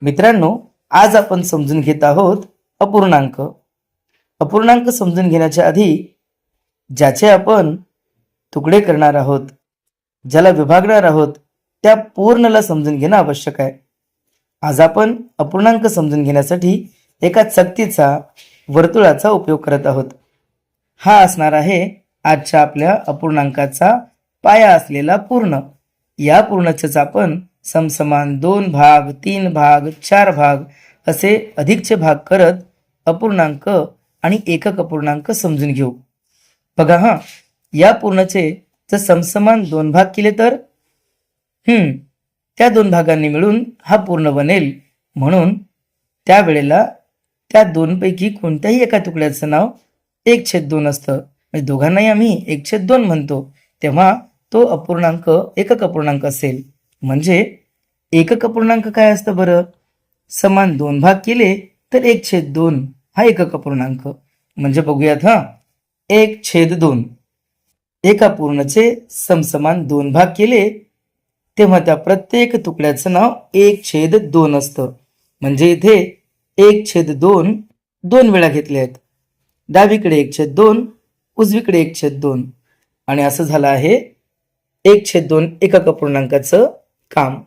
मित्रांनो, आज आपण समजून घेत आहोत अपूर्णांक. अपूर्णांक समजून घेण्याच्या आधी ज्याचे आपण तुकडे करणार आहोत, ज्याला विभागणार आहोत, त्या पूर्णला समजून घेणं आवश्यक आहे. आज आपण अपूर्णांक समजून घेण्यासाठी एका चकतीचा, वर्तुळाचा उपयोग करत आहोत. हा असणार आहे आजच्या आपल्या अपूर्णांकाचा पाया असलेला पूर्ण. या पूर्णचेच आपण समसमान 2 भाग, 3 भाग, 4 भाग असे अधिकचे भाग करत अपूर्णांक आणि एकक अपूर्णांक समजून घेऊ. बघा या पूर्णचे जर समसमान 2 भाग केले तर त्या 2 भागांनी मिळून हा पूर्ण बनेल. म्हणून त्यावेळेला त्या 2 पैकी कोणत्याही एका तुकड्याचं नाव 1/2 असतं. म्हणजे दोघांनाही आम्ही 1/2 म्हणतो. तेव्हा तो अपूर्णांक एकक अपूर्णांक असेल. म्हणजे एकक अपूर्णांक काय असतं बरं? समान 2 भाग केले तर 1/2 हा एकक अपूर्णांक. म्हणजे बघूयात 1/2. एका पूर्णचे समसमान 2 भाग केले तेव्हा त्या प्रत्येक तुकड्याचं नाव 1/2 असतं. म्हणजे इथे 1/2 2 वेळा घेतले आहेत. डावीकडे 1/2, उजवीकडे 1/2 आणि असं झालं आहे 1/2 एकक अपूर्णांकाचं काम.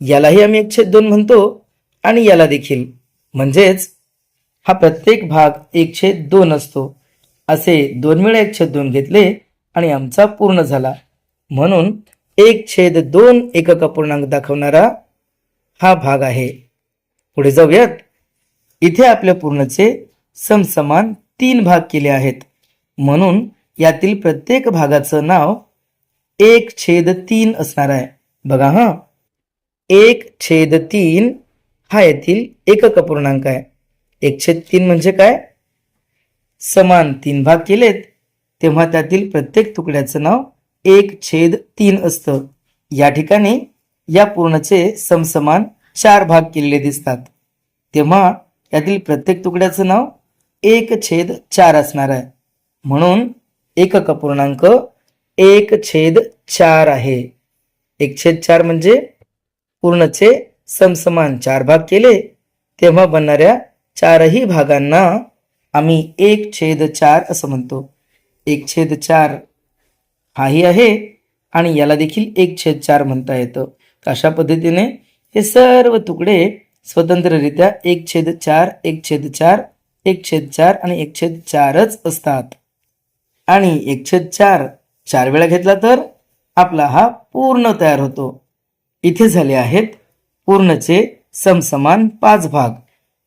यालाही आम्ही 1/2 म्हणतो आणि याला देखील. म्हणजेच हा प्रत्येक भाग 1/2 असतो. असे 2 वेळा 1/2 घेतले आणि आमचा पूर्ण झाला. म्हणून 1/2 एकक अपूर्णांक दाखवणारा हा भाग आहे. पुढे जाऊयात. इथे आपल्या पूर्णचे समसमान 3 भाग केले आहेत. म्हणून यातील प्रत्येक भागाचं नाव 1/3 असणार आहे. बघा 1/3 हा यातील एकक अपूर्णांक आहे. 1/3 म्हणजे काय? समान 3 भाग केलेत तेव्हा त्यातील प्रत्येक तुकड्याचं नाव 1/3 असतं. या ठिकाणी या पूर्णचे समसमान 4 भाग केलेले दिसतात. तेव्हा यातील प्रत्येक तुकड्याचं नाव 1/4 असणार आहे. म्हणून एकक अपूर्णांक 1/4 आहे. 1/4 म्हणजे पूर्णचे समसमान 4 भाग केले तेव्हा बनणाऱ्या चारही भागांना आम्ही 1/4 असं म्हणतो. 1/4 हाही आहे आणि याला देखील 1/4 म्हणता येतं. अशा पद्धतीने हे सर्व तुकडे स्वतंत्ररित्या 1/4, 1/4, 1/4 आणि 1/4च असतात. आणि 1/4 4 वेळा घेतला तर आपला हा पूर्ण तयार होतो. इथे झाले आहेत पूर्णचे समसमान 5 भाग.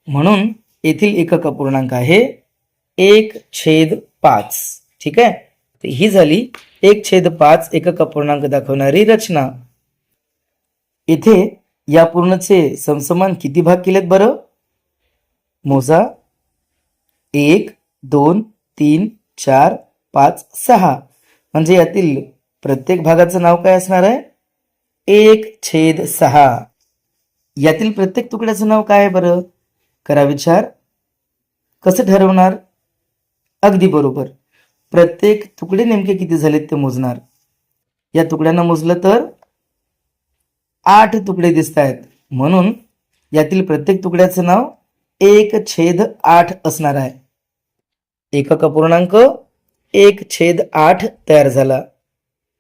म्हणून येथील एकक अपूर्णांक आहे 1/5. ठीक आहे. तर ही झाली 1/5 एकक अपूर्णांक दाखवणारी रचना. इथे या पूर्णचे समसमान किती भाग केलेत बरं? मोजा. 1, 2, 3, 4, 5, 6. म्हणजे यातील प्रत्येक भागाचं नाव काय असणार आहे? 1/6. यातील प्रत्येक तुकड्याचं नाव काय आहे बरं? करा विचार. कसं ठरवणार? अगदी बरोबर. प्रत्येक तुकडे नेमके किती झालेत ते मोजणार. या तुकड्यांना मोजलं तर 8 तुकडे दिसत आहेत. म्हणून यातील प्रत्येक तुकड्याचं नाव 1/8 असणार आहे. एकक अपूर्णांक 1/8 तयार झाला.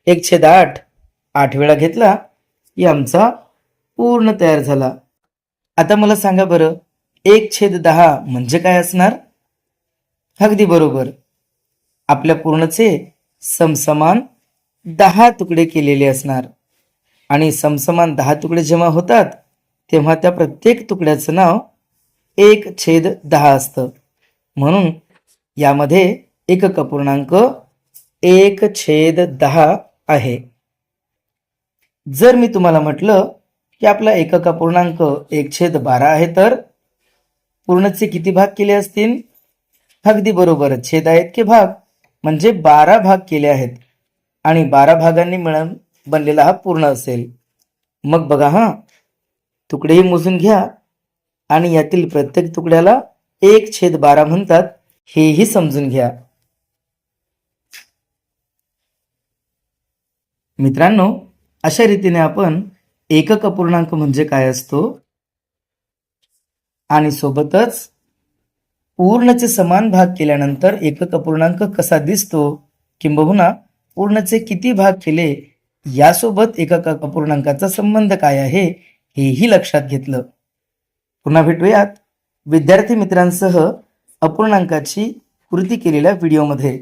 1/8 8 वेळा घेतला की आमचा पूर्ण तयार झाला. आता मला सांगा बरं 1/10 म्हणजे काय असणार? अगदी बरोबर. आपल्या पूर्णचे समसमान 10 तुकडे केलेले असणार. आणि समसमान 10 तुकडे जेव्हा होतात तेव्हा त्या प्रत्येक तुकड्याचं नाव 1/10 असतं. म्हणून यामध्ये एकक अपूर्णांक 1/10 आहे. जर मी तुम्हाला म्हटलं की आपला एकक अपूर्णांक 1/12 आहे तर पूर्णचे किती भाग केले असतील? अगदी बरोबर. छेद आहेत की भाग म्हणजे 12 भाग केले आहेत आणि 12 भागांनी मिळून बनलेला हा पूर्ण असेल. मग बघा तुकडेही मोजून घ्या आणि यातील प्रत्येक तुकड्याला 1/12 म्हणतात हेही समजून घ्या. मित्रांनो, अशा रीतीने आपण एकक अपूर्णांक म्हणजे काय असतो आणि सोबतच पूर्णचे समान भाग केल्यानंतर एकक अपूर्णांक कसा दिसतो किंबहुना पूर्णचे किती भाग केले यासोबत एकक अपूर्णांकाचा संबंध काय आहे हेही लक्षात घेतलं. पुन्हा भेटूयात विद्यार्थी मित्रांसह अपूर्णांकाची कृती केलेल्या व्हिडिओमध्ये.